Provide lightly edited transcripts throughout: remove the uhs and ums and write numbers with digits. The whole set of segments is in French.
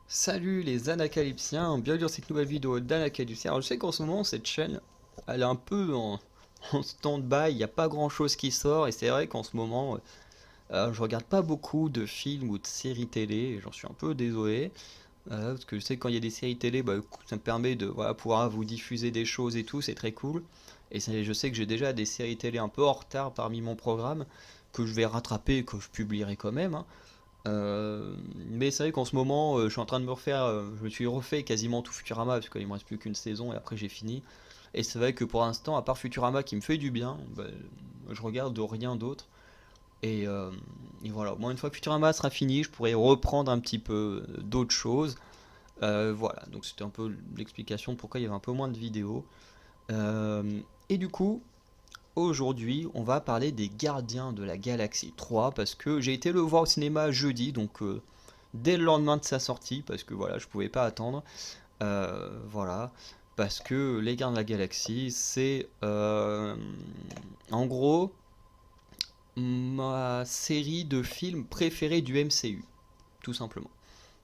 Salut les Anacalypsiens, bienvenue dans cette nouvelle vidéo d'Anacalypsien. Alors je sais qu'en ce moment cette chaîne, elle est un peu en stand-by, il n'y a pas grand chose qui sort et c'est vrai qu'en ce moment je regarde pas beaucoup de films ou de séries télé et j'en suis un peu désolé. Parce que je sais que quand il y a des séries télé, ça me permet de voilà, pouvoir vous diffuser des choses et tout, c'est très cool. Et je sais que j'ai déjà des séries télé un peu en retard parmi mon programme que je vais rattraper et que je publierai quand même, hein. Mais c'est vrai qu'en ce moment, je suis en train de me refaire. Je me suis refait quasiment tout Futurama parce qu'il me reste plus qu'une saison et après j'ai fini. Et c'est vrai que pour l'instant, à part Futurama qui me fait du bien, je regarde rien d'autre. Et, euh, et voilà, au moins une fois que Futurama sera fini, je pourrai reprendre un petit peu d'autres choses. Voilà, donc c'était un peu l'explication de pourquoi il y avait un peu moins de vidéos. Et du coup, aujourd'hui, on va parler des Gardiens de la Galaxie 3 parce que j'ai été le voir au cinéma jeudi, donc dès le lendemain de sa sortie, parce que voilà, je pouvais pas attendre. Voilà, parce que Les Gardiens de la Galaxie, c'est en gros ma série de films préférée du MCU, tout simplement.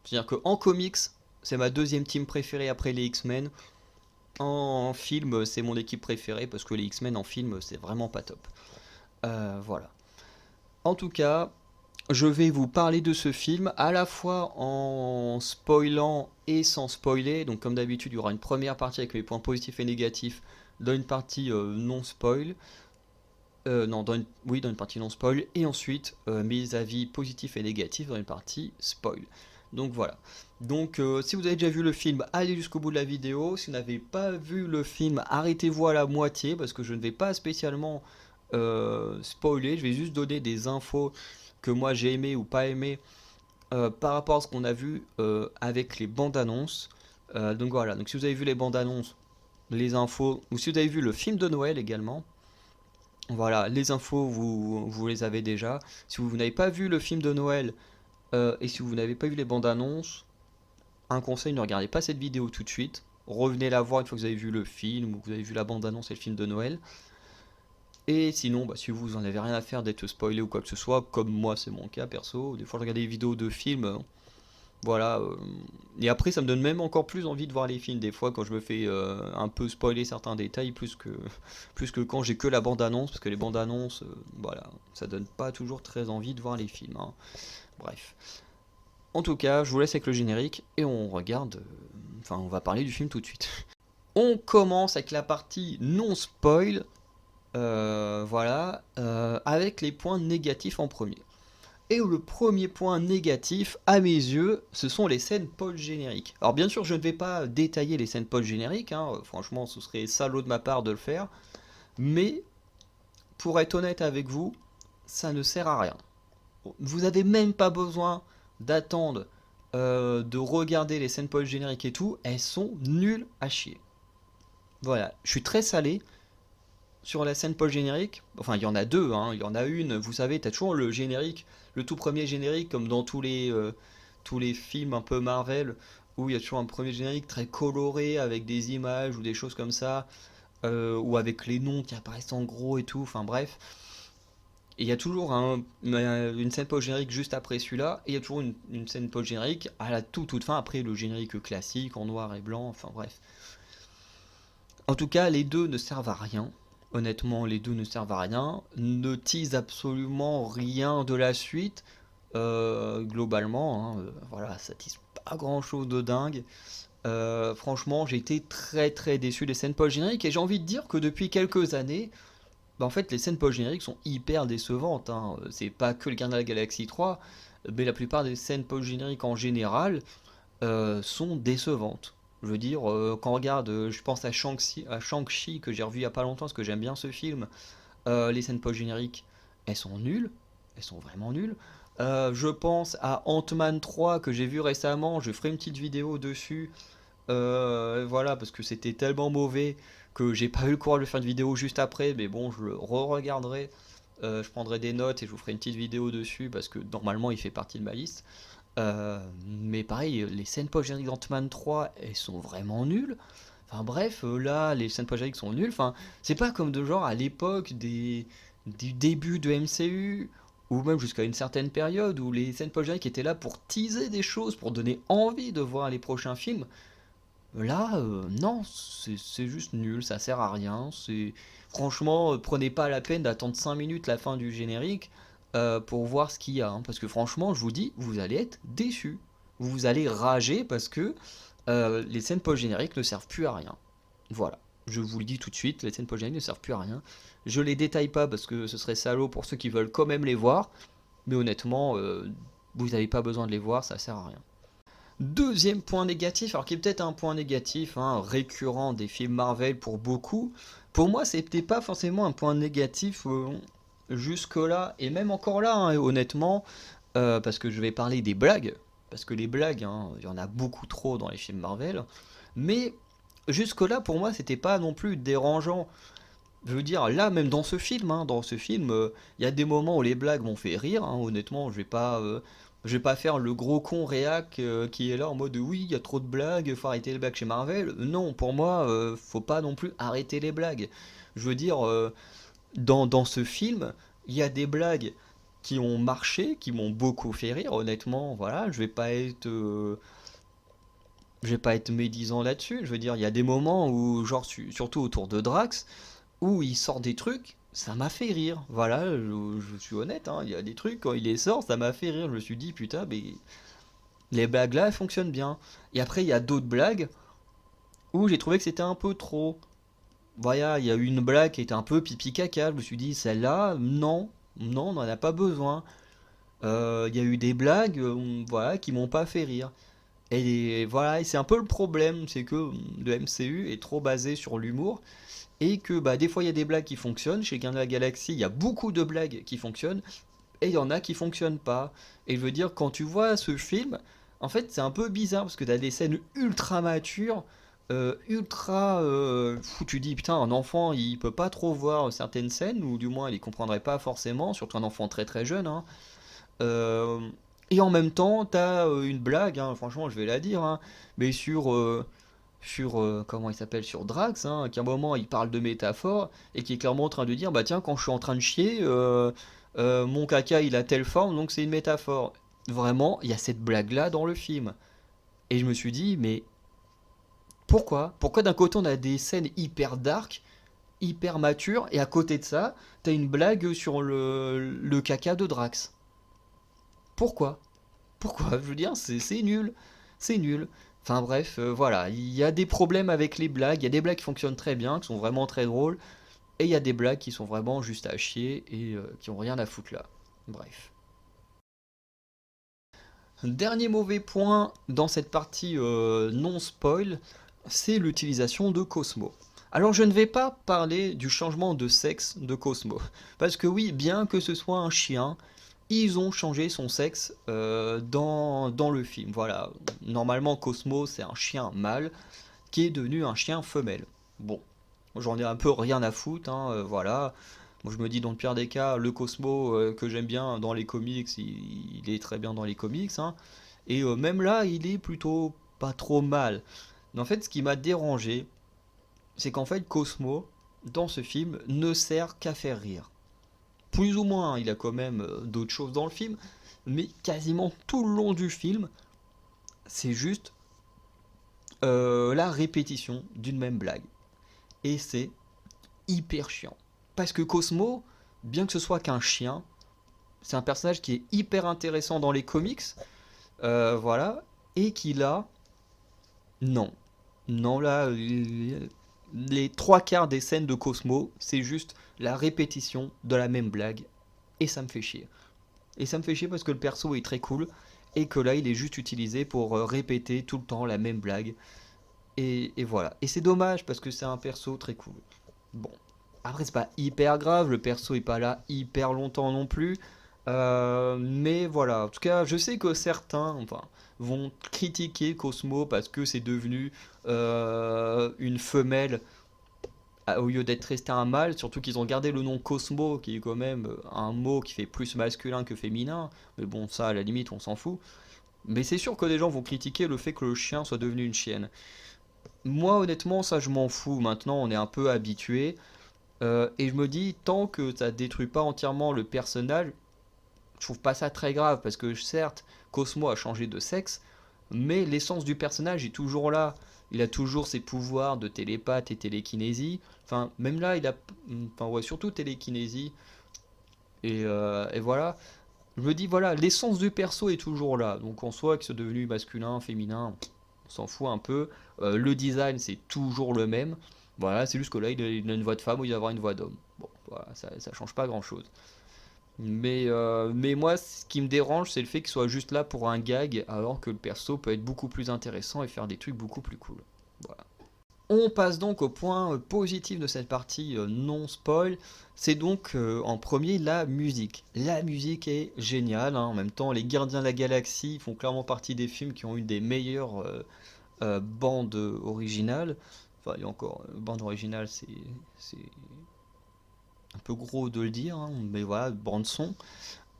C'est-à-dire qu'en comics, c'est ma deuxième team préférée après les X-Men. En film, c'est mon équipe préférée parce que les X-Men en film, c'est vraiment pas top. Voilà. En tout cas, je vais vous parler de ce film à la fois en spoilant et sans spoiler. Donc comme d'habitude, il y aura une première partie avec mes points positifs et négatifs dans une partie non spoil. Non, oui, dans une partie non spoil. Et ensuite, mes avis positifs et négatifs dans une partie spoil. Donc voilà. Donc si vous avez déjà vu le film, allez jusqu'au bout de la vidéo. Si vous n'avez pas vu le film, arrêtez-vous à la moitié parce que je ne vais pas spécialement spoiler. Je vais juste donner des infos que moi j'ai aimé ou pas aimé par rapport à ce qu'on a vu avec les bandes annonces. Donc voilà, donc si vous avez vu les bandes annonces, les infos, ou si vous avez vu le film de Noël également, voilà, les infos vous les avez déjà. Si vous n'avez pas vu le film de Noël et si vous n'avez pas vu les bandes annonces, un conseil, ne regardez pas cette vidéo tout de suite. Revenez la voir une fois que vous avez vu le film ou que vous avez vu la bande annonce et le film de Noël. Et sinon, si vous en avez rien à faire d'être spoilé ou quoi que ce soit, comme moi c'est mon cas perso, des fois je regarde des vidéos de films. Voilà. Et après, ça me donne même encore plus envie de voir les films. Des fois, quand je me fais un peu spoiler certains détails, plus que quand j'ai que la bande-annonce, parce que les bandes-annonces, voilà, ça donne pas toujours très envie de voir les films, hein. Bref. En tout cas, je vous laisse avec le générique et on regarde. Enfin, on va parler du film tout de suite. On commence avec la partie non spoil. Voilà. Avec les points négatifs en premier. Et le premier point négatif, à mes yeux, ce sont les scènes post-génériques. Alors bien sûr, je ne vais pas détailler les scènes post-génériques, hein, franchement, ce serait salaud de ma part de le faire, mais pour être honnête avec vous, ça ne sert à rien. Vous n'avez même pas besoin d'attendre de regarder les scènes post-génériques et tout, elles sont nulles à chier. Voilà, je suis très salé sur la scène post-générique. Enfin, il y en a deux, hein. Il y en a une, vous savez, t'as toujours le générique, le tout premier générique, comme dans tous les films un peu Marvel, où il y a toujours un premier générique très coloré, avec des images ou des choses comme ça, ou avec les noms qui apparaissent en gros et tout, enfin bref. Et il y a toujours une scène post-générique juste après celui-là, et il y a toujours une scène post-générique à la toute fin, après le générique classique, en noir et blanc, enfin bref. En tout cas, les deux ne servent à rien. Honnêtement, les deux ne servent à rien. Ne tease absolument rien de la suite. Globalement, hein, voilà, ça tease pas grand chose de dingue. Franchement, j'ai été très déçu des scènes post-génériques et j'ai envie de dire que depuis quelques années, en fait, les scènes post-génériques sont hyper décevantes, hein. C'est pas que le Gardien de la Galaxie 3, mais la plupart des scènes post-génériques en général sont décevantes. Je veux dire, quand on regarde, je pense à Shang-Chi que j'ai revu il y a pas longtemps parce que j'aime bien ce film, les scènes post-génériques, elles sont nulles, elles sont vraiment nulles. Je pense à Ant-Man 3 que j'ai vu récemment, je ferai une petite vidéo dessus, voilà, parce que c'était tellement mauvais que j'ai pas eu le courage de faire une vidéo juste après, mais bon, je le re-regarderai, je prendrai des notes et je vous ferai une petite vidéo dessus parce que normalement il fait partie de ma liste. Mais pareil, les scènes post-génériques d'Ant-Man 3, elles sont vraiment nulles. Enfin bref, là, les scènes post-génériques sont nulles. Enfin, c'est pas comme de genre à l'époque du début de MCU ou même jusqu'à une certaine période où les scènes post-génériques étaient là pour teaser des choses, pour donner envie de voir les prochains films. Là, non, c'est juste nul, ça sert à rien. Franchement, prenez pas la peine d'attendre 5 minutes la fin du générique pour voir ce qu'il y a, hein, parce que franchement, je vous dis, vous allez être déçus. Vous allez rager parce que les scènes post-génériques ne servent plus à rien. Voilà, je vous le dis tout de suite, les scènes post-génériques ne servent plus à rien. Je les détaille pas parce que ce serait salaud pour ceux qui veulent quand même les voir, mais honnêtement, vous n'avez pas besoin de les voir, ça sert à rien. Deuxième point négatif, alors qui est peut-être un point négatif hein, récurrent des films Marvel pour beaucoup, pour moi c'était pas forcément un point négatif jusque-là, et même encore là, hein, honnêtement, parce que je vais parler des blagues, parce que les blagues, hein, il y en a beaucoup trop dans les films Marvel, mais jusque-là pour moi c'était pas non plus dérangeant. Je veux dire, là, même dans ce film, il y a des moments où les blagues m'ont fait rire. Hein, honnêtement, je vais pas faire le gros con réac qui est là en mode oui, il y a trop de blagues, faut arrêter les blagues chez Marvel. Non, pour moi, faut pas non plus arrêter les blagues. Je veux dire, dans ce film, il y a des blagues qui ont marché, qui m'ont beaucoup fait rire. Honnêtement, voilà, je vais pas être médisant là-dessus. Je veux dire, il y a des moments où, genre, surtout autour de Drax où il sort des trucs, ça m'a fait rire. Voilà, je suis honnête, hein, il y a des trucs, quand il les sort, ça m'a fait rire. Je me suis dit, putain, mais les blagues là, elles fonctionnent bien. Et après, il y a d'autres blagues où j'ai trouvé que c'était un peu trop. Voilà, il y a eu une blague qui était un peu pipi caca. Je me suis dit, celle-là, non, non, on n'en a pas besoin. Il y a eu des blagues, voilà, qui m'ont pas fait rire. Et voilà, et c'est un peu le problème, c'est que le MCU est trop basé sur l'humour et que bah, des fois il y a des blagues qui fonctionnent. Chez Gardiens de la Galaxie, il y a beaucoup de blagues qui fonctionnent et il y en a qui fonctionnent pas. Et je veux dire, quand tu vois ce film, en fait c'est un peu bizarre parce que tu as des scènes ultra matures, ultra où tu dis putain, un enfant il peut pas trop voir certaines scènes ou du moins il les comprendrait pas forcément, surtout un enfant très très jeune. Hein. Euh, et en même temps, t'as une blague, hein, franchement, je vais la dire, hein, mais comment il s'appelle, sur Drax, hein, qu'à un moment il parle de métaphore et qui est clairement en train de dire, bah tiens, quand je suis en train de chier, mon caca il a telle forme, donc c'est une métaphore. Vraiment, il y a cette blague-là dans le film. Et je me suis dit, mais pourquoi? Pourquoi d'un côté on a des scènes hyper dark, hyper matures, et à côté de ça, t'as une blague sur le caca de Drax? Pourquoi? Pourquoi? Je veux dire, c'est nul. C'est nul. Enfin bref, voilà, il y a des problèmes avec les blagues, il y a des blagues qui fonctionnent très bien, qui sont vraiment très drôles, et il y a des blagues qui sont vraiment juste à chier et qui ont rien à foutre là. Bref. Dernier mauvais point dans cette partie non spoil, c'est l'utilisation de Cosmo. Alors je ne vais pas parler du changement de sexe de Cosmo, parce que oui, bien que ce soit un chien, ils ont changé son sexe dans le film. Voilà, normalement Cosmo c'est un chien mâle qui est devenu un chien femelle. Bon, j'en ai un peu rien à foutre, hein, voilà. Moi, je me dis dans le pire des cas, le Cosmo que j'aime bien dans les comics, il est très bien dans les comics, hein. Et même là, il est plutôt pas trop mal. Mais en fait, ce qui m'a dérangé, c'est qu'en fait, Cosmo, dans ce film, ne sert qu'à faire rire. Plus ou moins, hein, il a quand même d'autres choses dans le film, mais quasiment tout le long du film, c'est juste la répétition d'une même blague. Et c'est hyper chiant. Parce que Cosmo, bien que ce soit qu'un chien, c'est un personnage qui est hyper intéressant dans les comics, voilà, et qu'il a... Non. Non, là, les trois quarts des scènes de Cosmo, c'est juste la répétition de la même blague, et ça me fait chier. Et ça me fait chier parce que le perso est très cool, et que là, il est juste utilisé pour répéter tout le temps la même blague. Et voilà. Et c'est dommage parce que c'est un perso très cool. Bon. Après, c'est pas hyper grave, le perso est pas là hyper longtemps non plus. Mais voilà. En tout cas, je sais que certains enfin, vont critiquer Cosmo parce que c'est devenu une femelle au lieu d'être resté un mâle. Surtout qu'ils ont gardé le nom Cosmo, qui est quand même un mot qui fait plus masculin que féminin. Mais bon, ça, à la limite, on s'en fout. Mais c'est sûr que les gens vont critiquer le fait que le chien soit devenu une chienne. Moi, honnêtement, ça, je m'en fous. Maintenant, on est un peu habitué. Et je me dis, tant que ça détruit pas entièrement le personnage, je trouve pas ça très grave, parce que certes, Cosmo a changé de sexe, mais l'essence du personnage est toujours là. Il a toujours ses pouvoirs de télépathe et télékinésie. Enfin, même là, il a. Enfin, ouais, surtout télékinésie. Et voilà. Je me dis, voilà, l'essence du perso est toujours là. Donc en soi, que c'est devenu masculin, féminin, on s'en fout un peu. Le design, c'est toujours le même. Voilà, c'est juste que là, il a une voix de femme ou il va avoir une voix d'homme. Bon, voilà, ça change pas grand chose. Mais moi, ce qui me dérange, c'est le fait qu'il soit juste là pour un gag, alors que le perso peut être beaucoup plus intéressant et faire des trucs beaucoup plus cool. Voilà. On passe donc au point positif de cette partie non spoil. C'est donc en premier la musique. La musique est géniale, hein. En même temps, les Gardiens de la Galaxie font clairement partie des films qui ont eu des meilleures bandes originales. Enfin, il y a encore, bande originale, c'est un peu gros de le dire, hein, mais voilà, bande son.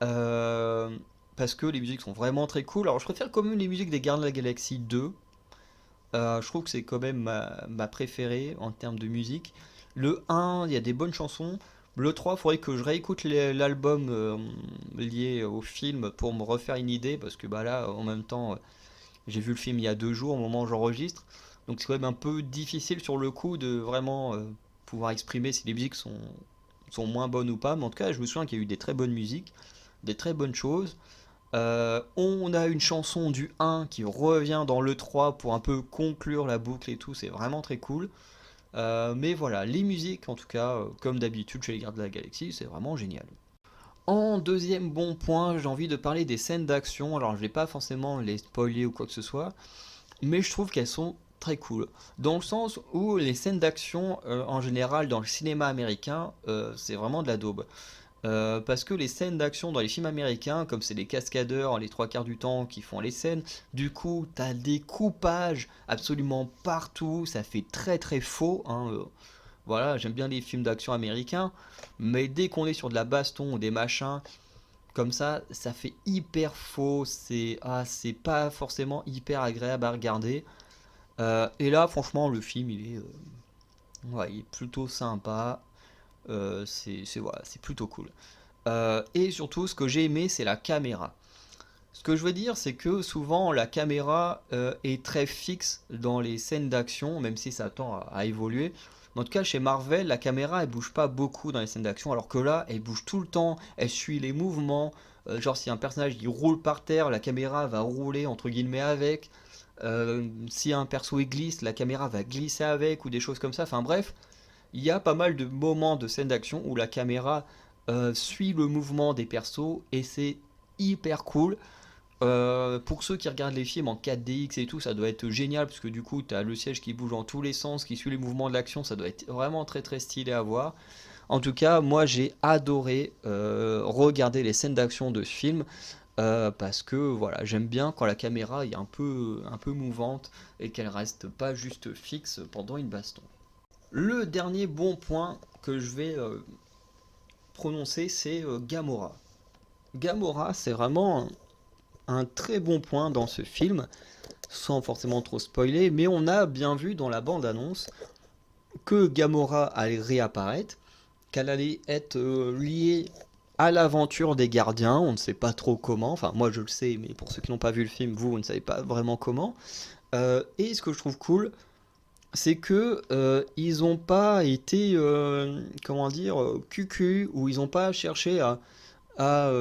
Euh, Parce que les musiques sont vraiment très cool. Alors, je préfère quand même les musiques des Gardiens de la Galaxie 2. Je trouve que c'est quand même ma préférée en termes de musique. Le 1, il y a des bonnes chansons. Le 3, il faudrait que je réécoute l'album lié au film pour me refaire une idée. Parce que bah là, en même temps, j'ai vu le film il y a 2 jours au moment où j'enregistre. Donc c'est quand même un peu difficile sur le coup de vraiment pouvoir exprimer si les musiques sont moins bonnes ou pas. Mais en tout cas, je me souviens qu'il y a eu des très bonnes musiques, des très bonnes choses. On a une chanson du 1 qui revient dans le 3 pour un peu conclure la boucle et tout, c'est vraiment très cool. Mais voilà, les musiques, en tout cas, comme d'habitude chez les Gardes de la Galaxie, c'est vraiment génial. En deuxième bon point, j'ai envie de parler des scènes d'action. Alors, je vais pas forcément les spoiler ou quoi que ce soit, mais je trouve qu'elles sont très cool. Dans le sens où les scènes d'action, en général, dans le cinéma américain, c'est vraiment de la daube. Parce que les scènes d'action dans les films américains, comme c'est les cascadeurs les 3 quarts du temps qui font les scènes, du coup t'as des coupages absolument partout, ça fait très très faux, hein, voilà, j'aime bien les films d'action américains, mais dès qu'on est sur de la baston ou des machins comme ça fait hyper faux, c'est pas forcément hyper agréable à regarder. Et là, franchement, le film ouais, il est plutôt sympa. Voilà, c'est plutôt cool. Et surtout, ce que j'ai aimé, c'est la caméra. Ce que je veux dire, c'est que souvent la caméra est très fixe dans les scènes d'action, même si ça tend à évoluer. En tout cas, chez Marvel, la caméra elle bouge pas beaucoup dans les scènes d'action, alors que là, elle bouge tout le temps, elle suit les mouvements. Genre, si un personnage il roule par terre, la caméra va rouler entre guillemets avec. Si un perso il glisse, la caméra va glisser avec, ou des choses comme ça. Enfin bref, il y a pas mal de moments de scènes d'action où la caméra suit le mouvement des persos et c'est hyper cool. Pour ceux qui regardent les films en 4DX et tout, ça doit être génial parce que du coup, tu as le siège qui bouge dans tous les sens, qui suit les mouvements de l'action, ça doit être vraiment très très stylé à voir. En tout cas, moi j'ai adoré regarder les scènes d'action de ce film parce que voilà, j'aime bien quand la caméra est un peu mouvante et qu'elle reste pas juste fixe pendant une baston. Le dernier bon point que je vais prononcer, c'est Gamora. Gamora, c'est vraiment un très bon point dans ce film, sans forcément trop spoiler, mais on a bien vu dans la bande-annonce que Gamora allait réapparaître, qu'elle allait être liée à l'aventure des gardiens, on ne sait pas trop comment, enfin moi je le sais, mais pour ceux qui n'ont pas vu le film, vous ne savez pas vraiment comment. Et ce que je trouve cool, c'est que ils n'ont pas été, comment dire, cucu, ou ils n'ont pas cherché à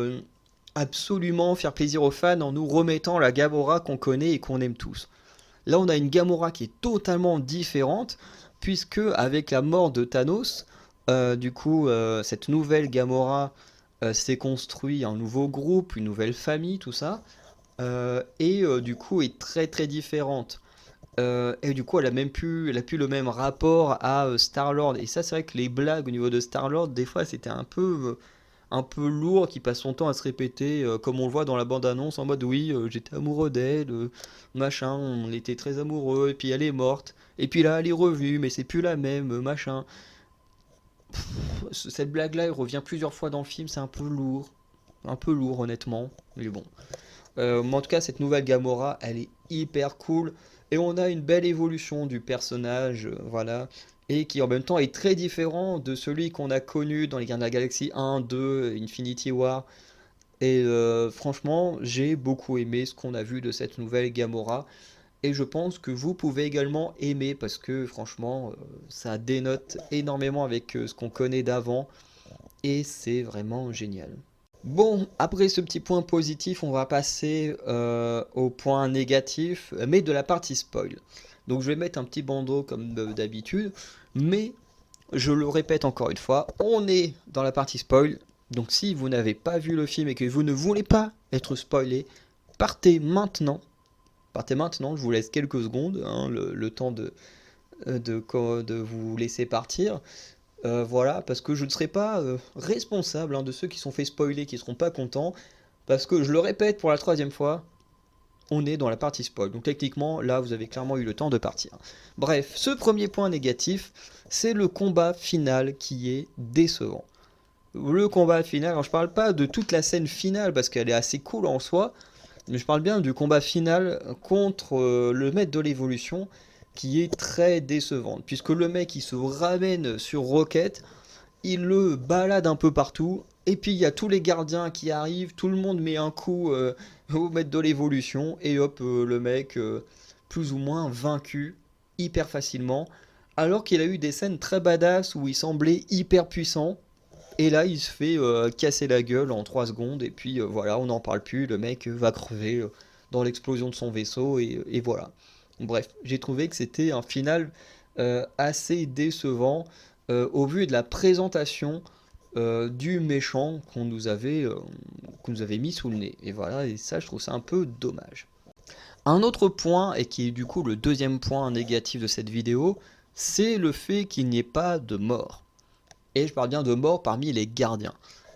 absolument faire plaisir aux fans en nous remettant la Gamora qu'on connaît et qu'on aime tous. Là, on a une Gamora qui est totalement différente, puisque avec la mort de Thanos, du coup, cette nouvelle Gamora s'est construit un nouveau groupe, une nouvelle famille, tout ça, et du coup est très très différente. Et du coup, elle a plus le même rapport à Star-Lord. Et ça, c'est vrai que les blagues au niveau de Star-Lord, des fois, c'était un peu lourd, qui passe son temps à se répéter, comme on le voit dans la bande-annonce, en mode oui, j'étais amoureux d'elle, machin, on était très amoureux, et puis elle est morte, et puis là elle est revenue, mais c'est plus la même, machin. Cette blague-là, elle revient plusieurs fois dans le film, c'est un peu lourd honnêtement, mais bon. Mais en tout cas, cette nouvelle Gamora, elle est hyper cool. Et on a une belle évolution du personnage, voilà. Et qui en même temps est très différent de celui qu'on a connu dans les Gardiens de la Galaxie 1, 2, Infinity War. Et franchement, j'ai beaucoup aimé ce qu'on a vu de cette nouvelle Gamora. Et je pense que vous pouvez également aimer parce que franchement, ça dénote énormément avec ce qu'on connaît d'avant. Et c'est vraiment génial. Bon, après ce petit point positif, on va passer au point négatif, mais de la partie spoil. Donc je vais mettre un petit bandeau comme d'habitude, mais je le répète encore une fois, on est dans la partie spoil. Donc si vous n'avez pas vu le film et que vous ne voulez pas être spoilé, partez maintenant. Partez maintenant, je vous laisse quelques secondes, hein, le temps de vous laisser partir. Voilà, parce que je ne serai pas responsable hein, de ceux qui sont fait spoiler, qui ne seront pas contents. Parce que, je le répète pour la troisième fois, on est dans la partie spoil. Donc techniquement, là, vous avez clairement eu le temps de partir. Bref, ce premier point négatif, c'est le combat final qui est décevant. Le combat final, alors je parle pas de toute la scène finale, parce qu'elle est assez cool en soi, mais je parle bien du combat final contre le maître de l'évolution, qui est très décevante. Puisque le mec, il se ramène sur Rocket, il le balade un peu partout, et puis il y a tous les gardiens qui arrivent, tout le monde met un coup au maître de l'évolution, et hop, le mec, plus ou moins vaincu, hyper facilement, alors qu'il a eu des scènes très badass où il semblait hyper puissant, et là il se fait casser la gueule en 3 secondes, et puis voilà, on n'en parle plus, le mec va crever dans l'explosion de son vaisseau, et voilà. Bref, j'ai trouvé que c'était un final assez décevant au vu de la présentation du méchant qu'on nous avait mis sous le nez. Et voilà, et ça, je trouve ça un peu dommage. Un autre point, et qui est du coup le deuxième point négatif de cette vidéo, c'est le fait qu'il n'y ait pas de mort. Et je parle bien de mort parmi les gardiens.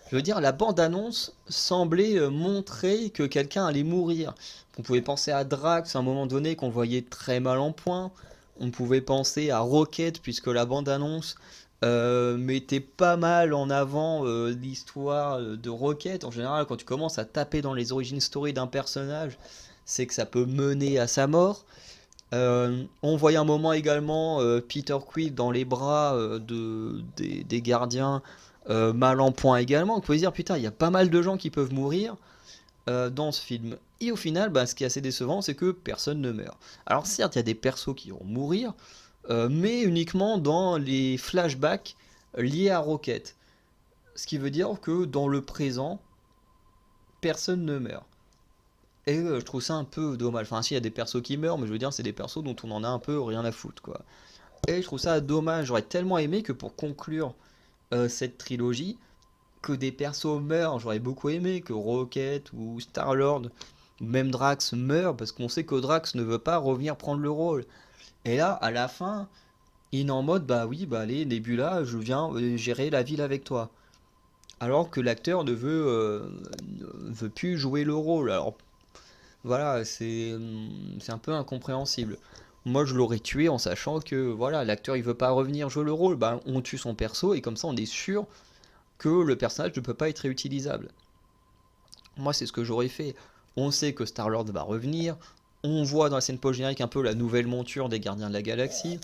Je veux dire, la bande-annonce semblait montrer que quelqu'un allait mourir. On pouvait penser à Drax à un moment donné qu'on voyait très mal en point. On pouvait penser à Rocket puisque la bande-annonce mettait pas mal en avant l'histoire de Rocket. En général, quand tu commences à taper dans les origin story d'un personnage, c'est que ça peut mener à sa mort. On voyait un moment également Peter Quill dans les bras des gardiens, mal en point également. On pouvait se dire, putain, il y a pas mal de gens qui peuvent mourir dans ce film. Et au final, bah, ce qui est assez décevant, c'est que personne ne meurt. Alors certes, il y a des persos qui vont mourir, mais uniquement dans les flashbacks liés à Rocket. Ce qui veut dire que dans le présent, personne ne meurt. Et je trouve ça un peu dommage. Enfin, si, il y a des persos qui meurent, mais je veux dire, c'est des persos dont on en a un peu rien à foutre, quoi. Et je trouve ça dommage. J'aurais tellement aimé que pour conclure cette trilogie, que des persos meurent. J'aurais beaucoup aimé que Rocket ou Star-Lord, ou même Drax meurent, parce qu'on sait que Drax ne veut pas revenir prendre le rôle. Et là, à la fin, il est en mode, bah oui, bah allez, Nebula, je viens gérer la ville avec toi. Alors que l'acteur ne veut plus jouer le rôle. Alors voilà, c'est un peu incompréhensible. Moi, je l'aurais tué en sachant que voilà, l'acteur il veut pas revenir jouer le rôle. Bah, on tue son perso et comme ça, on est sûr que le personnage ne peut pas être réutilisable. Moi, c'est ce que j'aurais fait. On sait que Star-Lord va revenir. On voit dans la scène post-générique un peu la nouvelle monture des Gardiens de la Galaxie.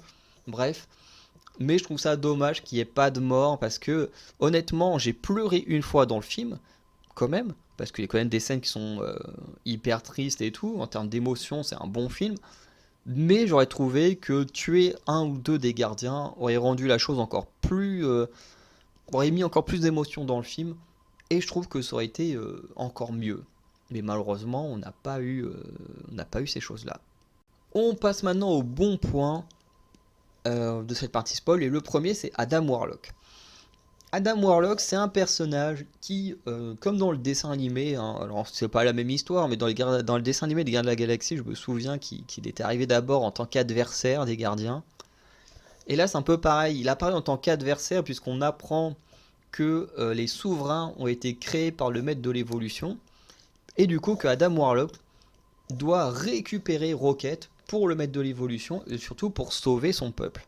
Bref. Mais je trouve ça dommage qu'il n'y ait pas de mort parce que, honnêtement, j'ai pleuré une fois dans le film, quand même. Parce qu'il y a quand même des scènes qui sont hyper tristes et tout. En termes d'émotion, c'est un bon film. Mais j'aurais trouvé que tuer un ou deux des gardiens aurait rendu la chose encore plus. Aurait mis encore plus d'émotion dans le film. Et je trouve que ça aurait été encore mieux. Mais malheureusement, on n'a pas eu ces choses-là. On passe maintenant au bon point de cette partie spoil. Et le premier, c'est Adam Warlock. Adam Warlock, c'est un personnage qui, comme dans le dessin animé, hein, alors c'est pas la même histoire, mais dans le dessin animé des Gardiens de la Galaxie, je me souviens qu'il était arrivé d'abord en tant qu'adversaire des gardiens. Et là, c'est un peu pareil. Il apparaît en tant qu'adversaire puisqu'on apprend que les souverains ont été créés par le maître de l'évolution. Et du coup, que Adam Warlock doit récupérer Rocket pour le maître de l'évolution et surtout pour sauver son peuple.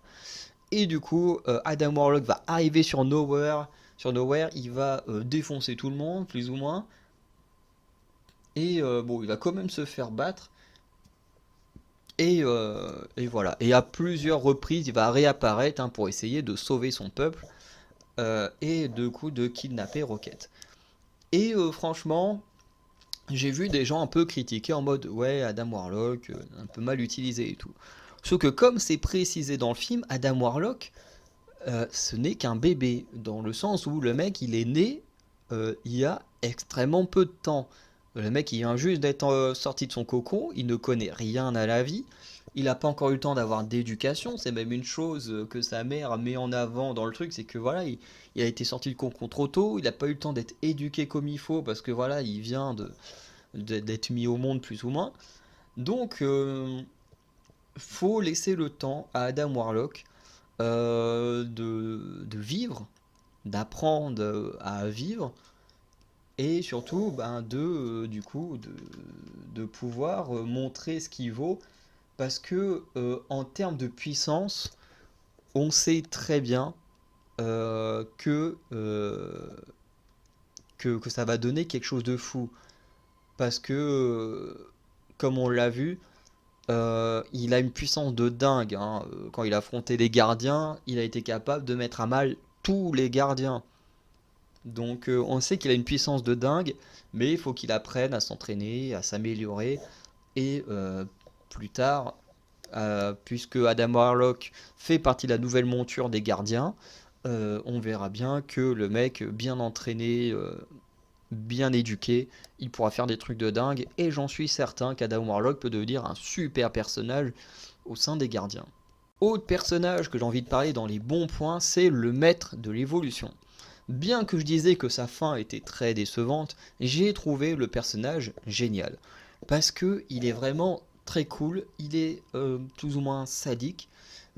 Et du coup, Adam Warlock va arriver sur Nowhere. Sur Nowhere, il va défoncer tout le monde, plus ou moins. Et bon, il va quand même se faire battre. Et voilà. Et à plusieurs reprises, il va réapparaître hein, pour essayer de sauver son peuple. Et du coup, de kidnapper Rocket. Et franchement, j'ai vu des gens un peu critiquer en mode ouais, Adam Warlock, un peu mal utilisé et tout. Sauf que comme c'est précisé dans le film, Adam Warlock, ce n'est qu'un bébé, dans le sens où le mec il est né il y a extrêmement peu de temps. Le mec il vient juste d'être sorti de son cocon, il ne connaît rien à la vie, il n'a pas encore eu le temps d'avoir d'éducation, c'est même une chose que sa mère met en avant dans le truc, c'est que voilà, il a été sorti du cocon trop tôt, il n'a pas eu le temps d'être éduqué comme il faut, parce que voilà, il vient d'être mis au monde plus ou moins. Donc, faut laisser le temps à Adam Warlock de vivre, d'apprendre à vivre, et surtout ben, du coup, de pouvoir montrer ce qu'il vaut, parce que en termes de puissance, on sait très bien que ça va donner quelque chose de fou. Parce que, comme on l'a vu, il a une puissance de dingue, hein. Quand il a affronté les gardiens, il a été capable de mettre à mal tous les gardiens. Donc on sait qu'il a une puissance de dingue, mais il faut qu'il apprenne à s'entraîner, à s'améliorer. Et plus tard, puisque Adam Warlock fait partie de la nouvelle monture des gardiens, on verra bien que le mec bien entraîné, bien éduqué, il pourra faire des trucs de dingue. Et j'en suis certain qu'Adam Warlock peut devenir un super personnage au sein des gardiens. Autre personnage que j'ai envie de parler dans les bons points, c'est le maître de l'évolution. Bien que je disais que sa fin était très décevante, j'ai trouvé le personnage génial. Parce que il est vraiment très cool, il est plus ou moins sadique,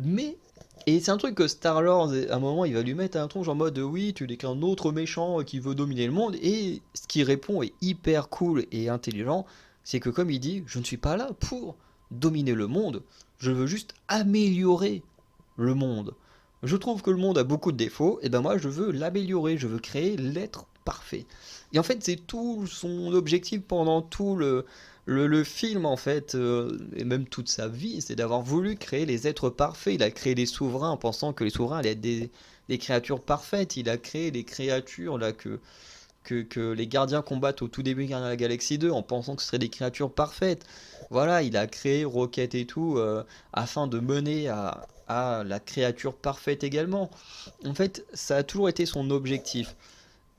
mais... Et c'est un truc que Star-Lord, à un moment, il va lui mettre un tronche en mode oui, tu n'es qu'un autre méchant qui veut dominer le monde, et ce qui répond est hyper cool et intelligent, c'est que comme il dit, je ne suis pas là pour dominer le monde, je veux juste améliorer le monde. Je trouve que le monde a beaucoup de défauts, et ben moi je veux l'améliorer, je veux créer l'être parfait. Et en fait c'est tout son objectif pendant tout le film en fait, et même toute sa vie, c'est d'avoir voulu créer les êtres parfaits. Il a créé les souverains en pensant que les souverains allaient être des créatures parfaites. Il a créé les créatures là que les gardiens combattent au tout début de Gardiens de la Galaxie 2 en pensant que ce seraient des créatures parfaites. Voilà, il a créé Rocket et tout afin de mener à la créature parfaite également. En fait, ça a toujours été son objectif.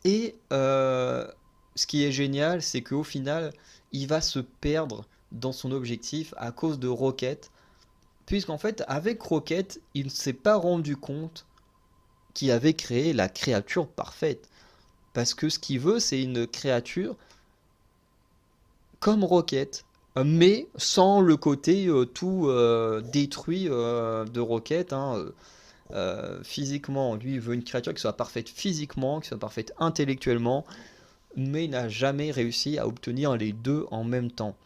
Et ce qui est génial, c'est qu'au final, il va se perdre dans son objectif à cause de Rocket. Puisqu'en fait, avec Rocket, il ne s'est pas rendu compte qu'il avait créé la créature parfaite. Parce que ce qu'il veut, c'est une créature comme Rocket, mais sans le côté tout détruit de Rocket, hein. Physiquement, lui, il veut une créature qui soit parfaite physiquement, qui soit parfaite intellectuellement, mais il n'a jamais réussi à obtenir les deux en même temps.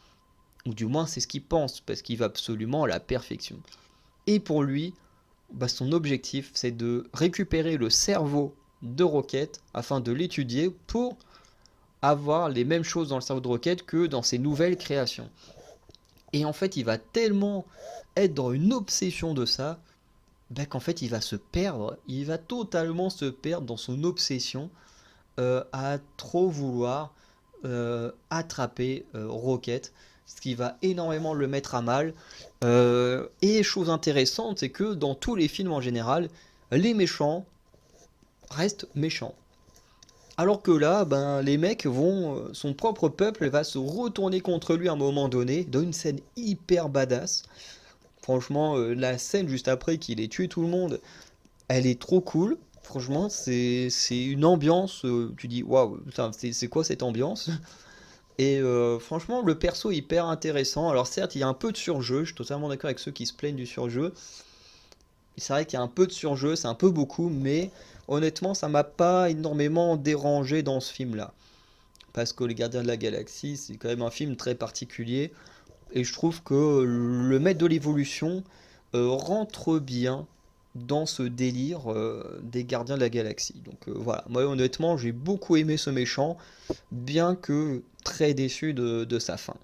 Ou du moins, c'est ce qu'il pense, parce qu'il veut absolument la perfection. Et pour lui, bah, son objectif, c'est de récupérer le cerveau de Rocket afin de l'étudier pour avoir les mêmes choses dans le cerveau de Rocket que dans ses nouvelles créations. Et en fait, il va tellement être dans une obsession de ça, bah, qu'en fait, il va se perdre. Il va totalement se perdre dans son obsession à trop vouloir attraper Rocket, ce qui va énormément le mettre à mal. Et chose intéressante, c'est que dans tous les films en général, les méchants restent méchants. Alors que là, ben, les mecs vont, son propre peuple va se retourner contre lui à un moment donné, dans une scène hyper badass. Franchement, la scène juste après qu'il ait tué tout le monde, elle est trop cool. Franchement, c'est une ambiance, tu dis waouh, c'est quoi cette ambiance? Et franchement, le perso est hyper intéressant. Alors certes, il y a un peu de surjeu, je suis totalement d'accord avec ceux qui se plaignent du surjeu. C'est vrai qu'il y a un peu de surjeu, c'est un peu beaucoup, mais honnêtement, ça m'a pas énormément dérangé dans ce film-là. Parce que Les Gardiens de la Galaxie, c'est quand même un film très particulier. Et je trouve que le maître de l'évolution rentre bien dans ce délire des Gardiens de la Galaxie. Donc voilà, moi honnêtement, j'ai beaucoup aimé ce méchant, bien que très déçu de sa fin.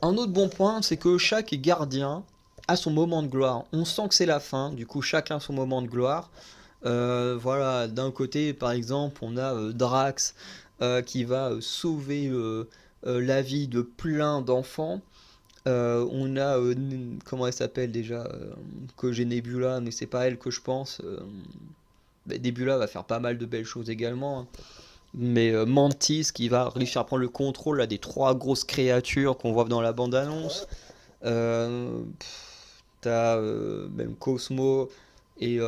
Un autre bon point, c'est que chaque gardien a son moment de gloire. On sent que c'est la fin, du coup chacun son moment de gloire. Voilà, d'un côté par exemple on a Drax qui va sauver la vie de plein d'enfants. On a, comment elle s'appelle déjà, que j'ai Nebula, mais c'est pas elle que je pense. Nebula va faire pas mal de belles choses également, hein. Mais Mantis qui va réussir à prendre le contrôle là, des trois grosses créatures qu'on voit dans la bande-annonce. T'as même Cosmo et,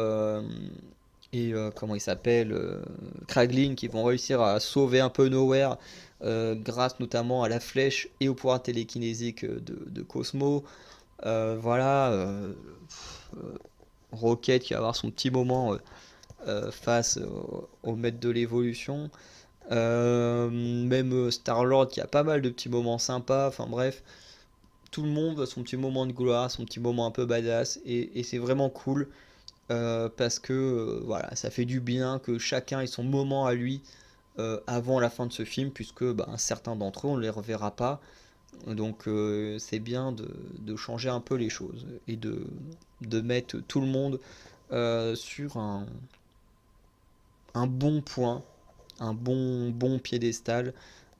comment il s'appelle, Kraglin qui vont réussir à sauver un peu Nowhere grâce notamment à la flèche et au pouvoir télékinésique de Cosmo. Voilà, Rocket qui va avoir son petit moment face au maître de l'évolution. Même Star-Lord qui a pas mal de petits moments sympas. Enfin bref, tout le monde a son petit moment de gloire, son petit moment un peu badass. Et c'est vraiment cool parce que voilà, ça fait du bien que chacun ait son moment à lui avant la fin de ce film, puisque bah, certains d'entre eux on ne les reverra pas. Donc c'est bien de changer un peu les choses et de mettre tout le monde sur un bon point, un bon piédestal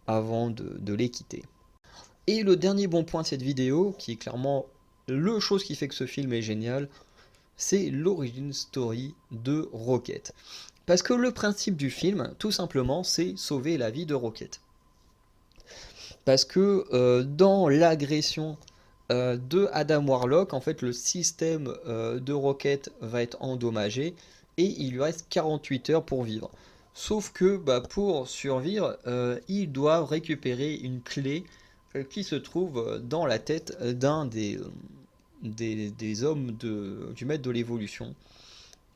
avant de les quitter. Et le dernier bon point de cette vidéo, qui est clairement le chose qui fait que ce film est génial, c'est l'origin story de Rocket. Parce que le principe du film, tout simplement, c'est sauver la vie de Rocket. Parce que dans l'agression de Adam Warlock, en fait, le système de Rocket va être endommagé et il lui reste 48 heures pour vivre. Sauf que bah, pour survivre, il doit récupérer une clé qui se trouve dans la tête d'un des hommes du maître de l'évolution.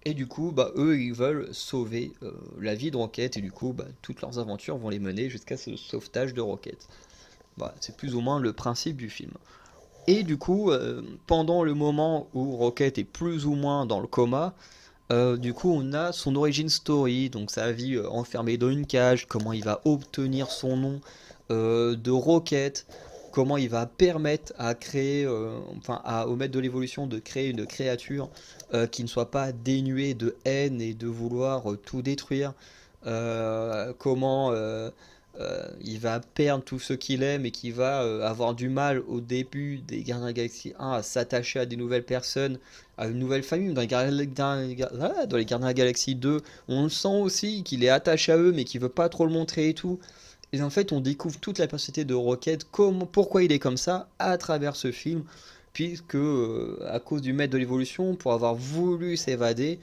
Et du coup, bah, eux, ils veulent sauver la vie de Rocket, et du coup, bah, toutes leurs aventures vont les mener jusqu'à ce sauvetage de Rocket. Voilà, c'est plus ou moins le principe du film. Et du coup, pendant le moment où Rocket est plus ou moins dans le coma, du coup, on a son origin story, donc sa vie enfermée dans une cage, comment il va obtenir son nom de Rocket, comment il va permettre à créer, au maître de l'évolution de créer une créature qui ne soit pas dénuée de haine et de vouloir tout détruire, comment il va perdre tout ce qu'il aime et qui va avoir du mal au début des Gardiens de la Galaxie 1 à s'attacher à des nouvelles personnes, à une nouvelle famille. Dans les dans les Gardiens de la Galaxie 2, on le sent aussi qu'il est attaché à eux mais qu'il veut pas trop le montrer et tout. Et en fait, on découvre toute la personnalité de Rocket, pourquoi il est comme ça à travers ce film, puisque à cause du maître de l'évolution, pour avoir voulu s'évader,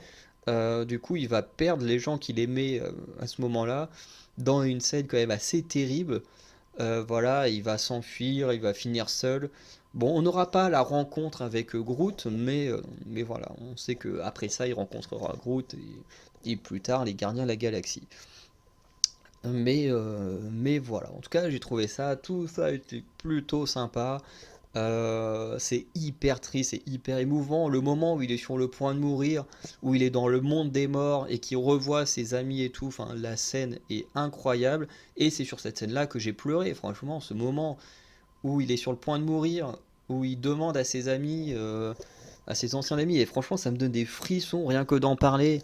du coup, il va perdre les gens qu'il aimait à ce moment-là, dans une scène quand même assez terrible. Voilà, il va s'enfuir, il va finir seul. Bon, on n'aura pas la rencontre avec Groot, mais voilà, on sait que après ça, il rencontrera Groot et plus tard les Gardiens de la Galaxie. Mais voilà, en tout cas, j'ai trouvé ça, tout ça était plutôt sympa. C'est hyper triste, c'est hyper émouvant. Le moment où il est sur le point de mourir, où il est dans le monde des morts et qu'il revoit ses amis et tout, enfin, la scène est incroyable. Et c'est sur cette scène-là que j'ai pleuré, franchement, ce moment où il est sur le point de mourir, où il demande à ses amis, à ses anciens amis, et franchement, ça me donne des frissons rien que d'en parler.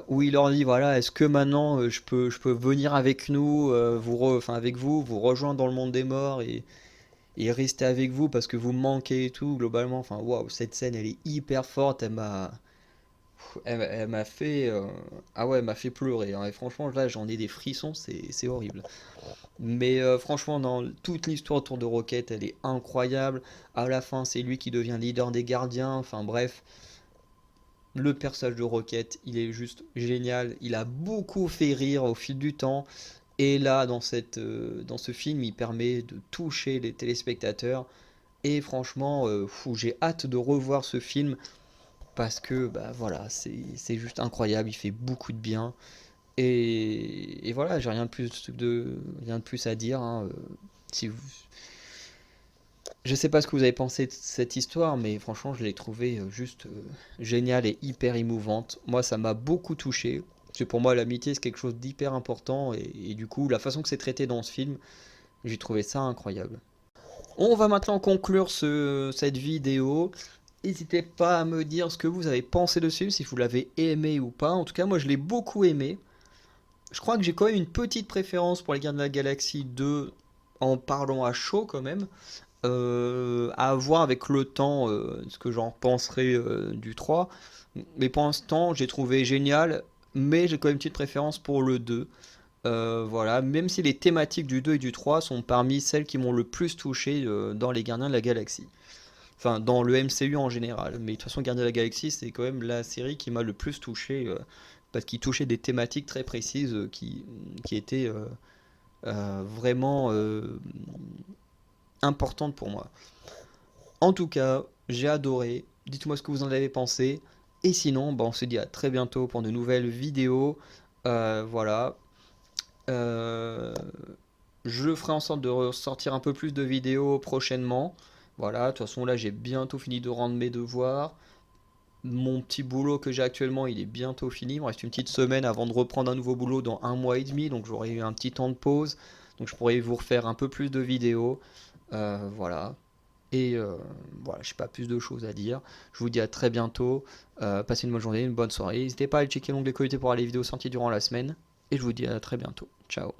Où il leur dit voilà, est-ce que maintenant je peux venir avec nous, avec vous, vous rejoindre dans le monde des morts et rester avec vous parce que vous me manquez et tout, globalement. Enfin, waouh, cette scène elle est hyper forte, elle m'a fait, ah ouais, elle m'a fait pleurer, hein. Et franchement, là j'en ai des frissons, c'est horrible. Mais franchement, dans toute l'histoire autour de Rocket, elle est incroyable. À la fin, c'est lui qui devient leader des gardiens. Enfin bref, le personnage de Rocket, il est juste génial. Il a beaucoup fait rire au fil du temps. Et là, dans ce film, il permet de toucher les téléspectateurs. Et franchement, j'ai hâte de revoir ce film parce que bah voilà, c'est juste incroyable. Il fait beaucoup de bien. Et voilà, j'ai rien de plus à dire, hein. Si vous, je sais pas ce que vous avez pensé de cette histoire, mais franchement, je l'ai trouvée juste géniale et hyper émouvante. Moi, ça m'a beaucoup touché. Parce que pour moi, l'amitié, c'est quelque chose d'hyper important. Et du coup, la façon que c'est traité dans ce film, j'ai trouvé ça incroyable. On va maintenant conclure cette vidéo. N'hésitez pas à me dire ce que vous avez pensé de ce film, si vous l'avez aimé ou pas. En tout cas, moi, je l'ai beaucoup aimé. Je crois que j'ai quand même une petite préférence pour les Gardiens de la Galaxie 2 en parlant à chaud quand même. À voir avec le temps ce que j'en penserai du 3. Mais pour l'instant, j'ai trouvé génial, mais j'ai quand même une petite préférence pour le 2. Voilà, même si les thématiques du 2 et du 3 sont parmi celles qui m'ont le plus touché dans les Gardiens de la Galaxie. Enfin, dans le MCU en général. Mais de toute façon, Gardiens de la Galaxie, c'est quand même la série qui m'a le plus touché, parce qu'il touchait des thématiques très précises qui étaient vraiment importantes pour moi. En tout cas, j'ai adoré. Dites-moi ce que vous en avez pensé. Et sinon, bah, on se dit à très bientôt pour de nouvelles vidéos. Voilà. Euh, je ferai en sorte de ressortir un peu plus de vidéos prochainement. Voilà, de toute façon là j'ai bientôt fini de rendre mes devoirs. Mon petit boulot que j'ai actuellement il est bientôt fini. Il me reste une petite semaine avant de reprendre un nouveau boulot dans un mois et demi. Donc j'aurai eu un petit temps de pause. Donc je pourrai vous refaire un peu plus de vidéos. Voilà. Et voilà, je n'ai pas plus de choses à dire. Je vous dis à très bientôt. Passez une bonne journée, une bonne soirée. N'hésitez pas à aller checker l'onglet communauté pour aller les vidéos sorties durant la semaine. Et je vous dis à très bientôt. Ciao.